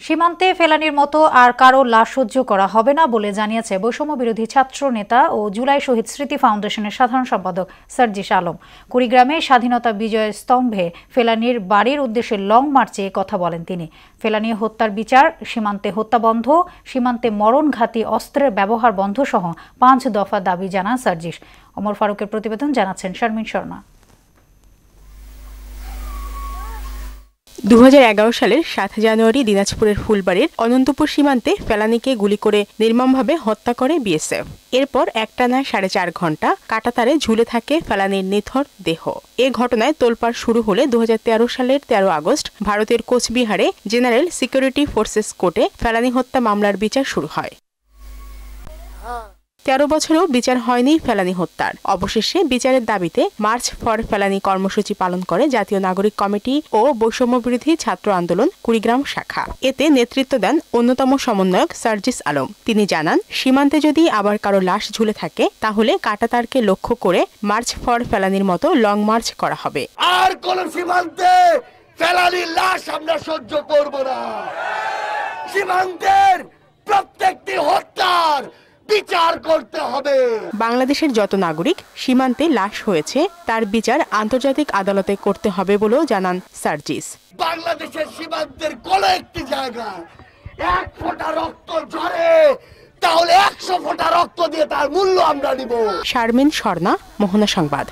সীমান্তে ফেলানির মতো আর কারো লাশ সহ্য করা হবে না বলে জানিয়েছে বৈষম্য বিরোধী ছাত্র নেতা ও জুলাই শহীদ স্মৃতি ফাউন্ডেশনের সাধারণ সম্পাদক সার্জিস আলম। কুড়িগ্রামে স্বাধীনতা বিজয় স্তম্ভে ফেলানির বাড়ির উদ্দেশ্যে লং মার্চে কথা বলেন তিনি। ফেলানি হত্যার বিচার, সীমান্তে হত্যা বন্ধ, সীমান্তে মরণঘাতী অস্ত্রের ব্যবহার বন্ধ সহ 5 দফা দাবি জানান সার্জিস। ওমর ফারুকের প্রতিবেদন, জানাচ্ছেন শারমিন শর্মা। 2011 সালের 7 জানুয়ারি দিনাজপুরের ফুলবাড়ির অনন্তপুর সীমান্তে ফেলানিকে গুলি করে নির্মমভাবে হত্যা করে বিএসএফ। এরপর একটানা 4.5 ঘন্টা কাঁটাতারে ঝুলে থাকে ফেলানির নিথর দেহ। এ ঘটনায় তোলপাড় শুরু হলে 2013 সালের 13 আগস্ট ভারতের কোচবিহারে জেনারেল সিকিউরিটি ফোর্সেস কোর্টে ফেলানি হত্যা মামলার বিচার শুরু হয়। 13 বছরেও বিচার হয়নি ফেলানি হত্যার। অবশেষে বিচারের দাবিতে মার্চ ফর ফেলানি কর্মসূচি পালন করে জাতীয় নাগরিক কমিটি ও বৈষম্য বিরোধী ছাত্র আন্দোলন কুড়িগ্রাম শাখা। এতে নেতৃত্ব দেন অন্যতম সমন্বয়ক সার্জিস আলম। তিনি জানান, সীমান্তে যদি আবার কারো লাশ ঝুলে থাকে তাহলে কাঁটাতারকে লক্ষ্য করে মার্চ ফর ফেলানির মতো লং মার্চ করা হবে। আর কোন সীমান্তে ফেলানির লাশ আমরা সহ্য করব না। সীমান্তের প্রত্যেকটি হত্যার বিচার করতে হবে। বাংলাদেশের যত নাগরিক সীমান্তে লাশ হয়েছে তার বিচার আন্তর্জাতিক আদালতে করতে হবে বলেও জানান সার্জিস। বাংলাদেশের সীমান্তের কোন একটি জায়গায় 1 ফোঁটা রক্ত ঝরে তাহলে 100 ফোঁটা রক্ত দিয়ে তার মূল্য আমরা নিব। শারমিন শর্মা, মোহনা সংবাদ।